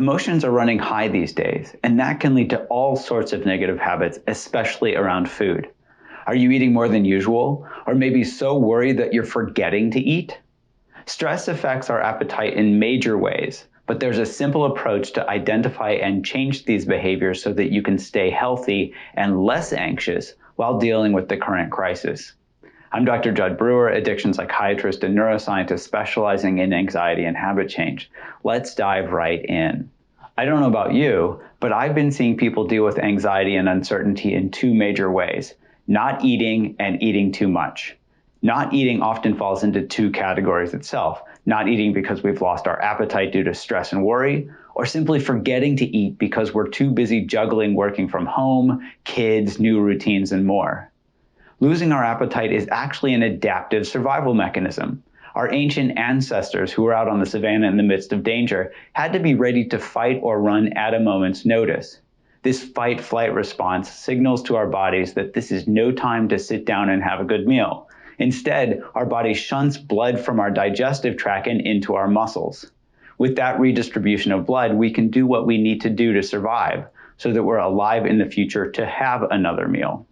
Emotions are running high these days, and that can lead to all sorts of negative habits, especially around food. Are you eating more than usual, or maybe so worried that you're forgetting to eat? Stress affects our appetite in major ways, but there's a simple approach to identify and change these behaviors so that you can stay healthy and less anxious while dealing with the current crisis. I'm Dr. Jud Brewer, addiction psychiatrist and neuroscientist specializing in anxiety and habit change. Let's dive right in. I don't know about you, but I've been seeing people deal with anxiety and uncertainty in two major ways: not eating and eating too much. Not eating often falls into two categories itself: not eating because we've lost our appetite due to stress and worry, or simply forgetting to eat because we're too busy juggling working from home, kids, new routines, and more. Losing our appetite is actually an adaptive survival mechanism. Our ancient ancestors who were out on the savannah in the midst of danger had to be ready to fight or run at a moment's notice. This fight-flight response signals to our bodies that this is no time to sit down and have a good meal. Instead, our body shunts blood from our digestive tract and into our muscles. With that redistribution of blood, we can do what we need to do to survive, so that we're alive in the future to have another meal.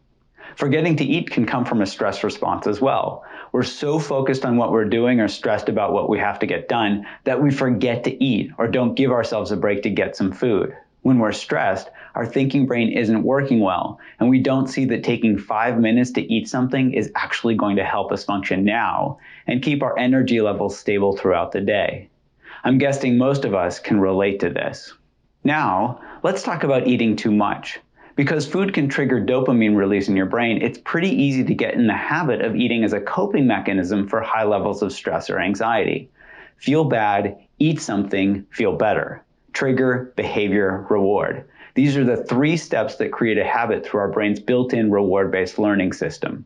Forgetting to eat can come from a stress response as well. We're so focused on what we're doing or stressed about what we have to get done that we forget to eat or don't give ourselves a break to get some food. When we're stressed, our thinking brain isn't working well, and we don't see that taking 5 minutes to eat something is actually going to help us function now and keep our energy levels stable throughout the day. I'm guessing most of us can relate to this. Now, let's talk about eating too much. Because food can trigger dopamine release in your brain, it's pretty easy to get in the habit of eating as a coping mechanism for high levels of stress or anxiety. Feel bad, eat something, feel better. Trigger, behavior, reward. These are the three steps that create a habit through our brain's built-in reward-based learning system.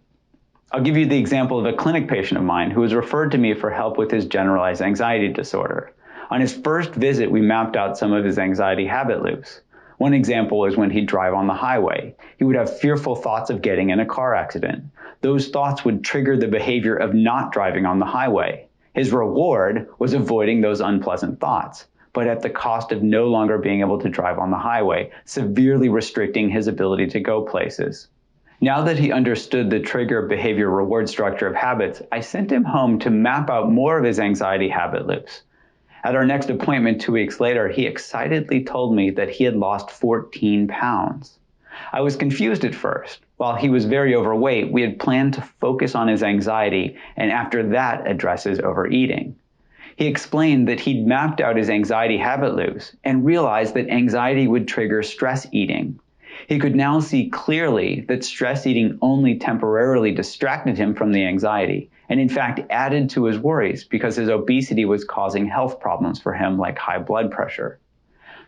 I'll give you the example of a clinic patient of mine who was referred to me for help with his generalized anxiety disorder. On his first visit, we mapped out some of his anxiety habit loops. One example is when he'd drive on the highway. He would have fearful thoughts of getting in a car accident. Those thoughts would trigger the behavior of not driving on the highway. His reward was avoiding those unpleasant thoughts, but at the cost of no longer being able to drive on the highway, severely restricting his ability to go places. Now that he understood the trigger behavior reward structure of habits, I sent him home to map out more of his anxiety habit loops. At our next appointment 2 weeks later, he excitedly told me that he had lost 14 pounds. I was confused at first. While he was very overweight, we had planned to focus on his anxiety and after that address his overeating. He explained that he'd mapped out his anxiety habit loops and realized that anxiety would trigger stress eating. He could now see clearly that stress eating only temporarily distracted him from the anxiety, and in fact added to his worries because his obesity was causing health problems for him like high blood pressure.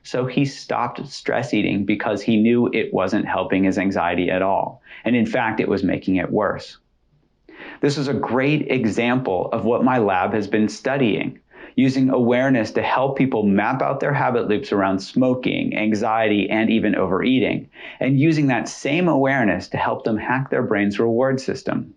So he stopped stress eating because he knew it wasn't helping his anxiety at all, and in fact it was making it worse. This is a great example of what my lab has been studying, using awareness to help people map out their habit loops around smoking, anxiety, and even overeating, and using that same awareness to help them hack their brain's reward system.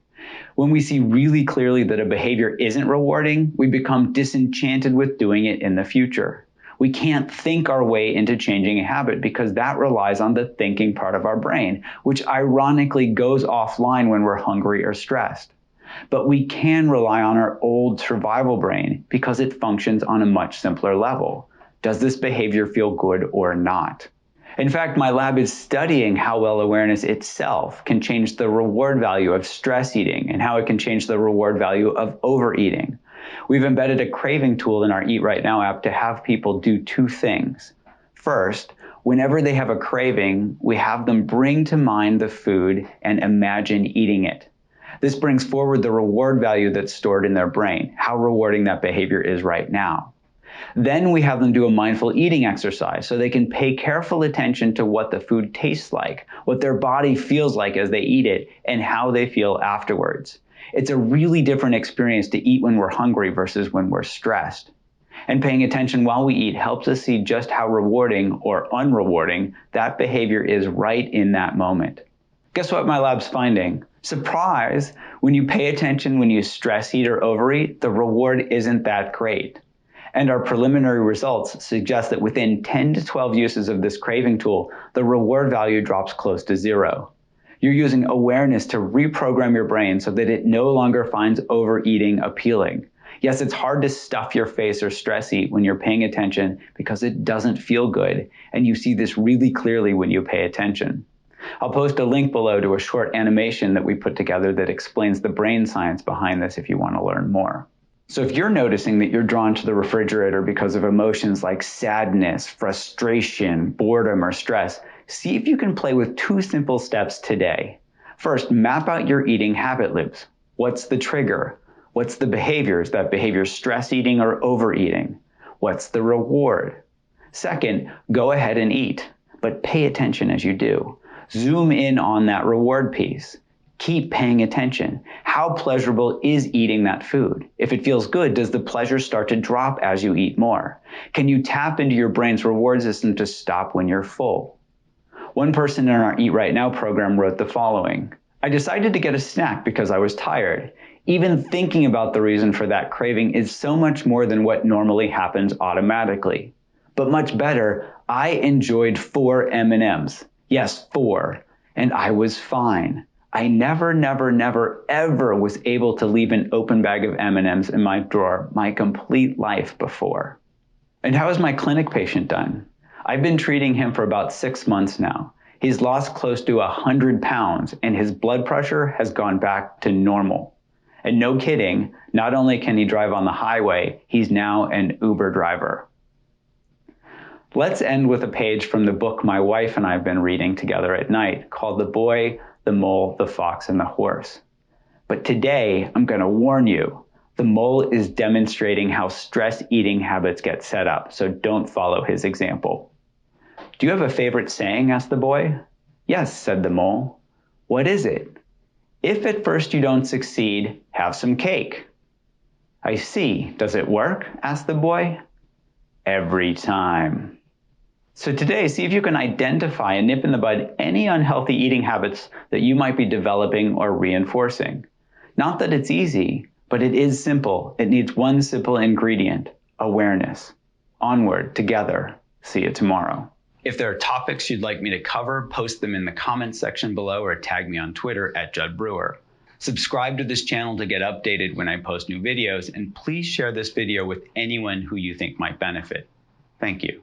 When we see really clearly that a behavior isn't rewarding, we become disenchanted with doing it in the future. We can't think our way into changing a habit because that relies on the thinking part of our brain, which ironically goes offline when we're hungry or stressed. But we can rely on our old survival brain because it functions on a much simpler level. Does this behavior feel good or not? In fact, my lab is studying how well awareness itself can change the reward value of stress eating and how it can change the reward value of overeating. We've embedded a craving tool in our Eat Right Now app to have people do two things. First, whenever they have a craving, we have them bring to mind the food and imagine eating it. This brings forward the reward value that's stored in their brain, how rewarding that behavior is right now. Then we have them do a mindful eating exercise so they can pay careful attention to what the food tastes like, what their body feels like as they eat it, and how they feel afterwards. It's a really different experience to eat when we're hungry versus when we're stressed. And paying attention while we eat helps us see just how rewarding or unrewarding that behavior is right in that moment. Guess what my lab's finding? Surprise! When you pay attention when you stress eat or overeat, the reward isn't that great. And our preliminary results suggest that within 10 to 12 uses of this craving tool, the reward value drops close to zero. You're using awareness to reprogram your brain so that it no longer finds overeating appealing. Yes, it's hard to stuff your face or stress eat when you're paying attention because it doesn't feel good, and you see this really clearly when you pay attention. I'll post a link below to a short animation that we put together that explains the brain science behind this if you want to learn more. So if you're noticing that you're drawn to the refrigerator because of emotions like sadness, frustration, boredom, or stress, see if you can play with 2 simple steps today. First, map out your eating habit loops. What's the trigger? What's the behaviors? That behavior stress eating or overeating? What's the reward? Second, go ahead and eat, but pay attention as you do. Zoom in on that reward piece. Keep paying attention. How pleasurable is eating that food? If it feels good, does the pleasure start to drop as you eat more? Can you tap into your brain's reward system to stop when you're full? One person in our Eat Right Now program wrote the following: I decided to get a snack because I was tired. Even thinking about the reason for that craving is so much more than what normally happens automatically. But much better, I enjoyed 4 M&Ms. Yes, 4. And I was fine. I never, ever was able to leave an open bag of M&Ms in my drawer my complete life before. And how has my clinic patient done? I've been treating him for about 6 months now. He's lost close to 100 pounds and his blood pressure has gone back to normal. And no kidding, not only can he drive on the highway, he's now an Uber driver. Let's end with a page from the book my wife and I have been reading together at night called The Boy, the Mole, the Fox, and the Horse. But today, I'm going to warn you, the mole is demonstrating how stress eating habits get set up, so don't follow his example. Do you have a favorite saying? Asked the boy. Yes, said the mole. What is it? If at first you don't succeed, have some cake. I see. Does it work? Asked the boy. Every time. So today, see if you can identify and nip in the bud any unhealthy eating habits that you might be developing or reinforcing. Not that it's easy, but it is simple. It needs one simple ingredient: awareness. Onward, together. See you tomorrow. If there are topics you'd like me to cover, post them in the comments section below or tag me on Twitter at Jud Brewer. Subscribe to this channel to get updated when I post new videos, and please share this video with anyone who you think might benefit. Thank you.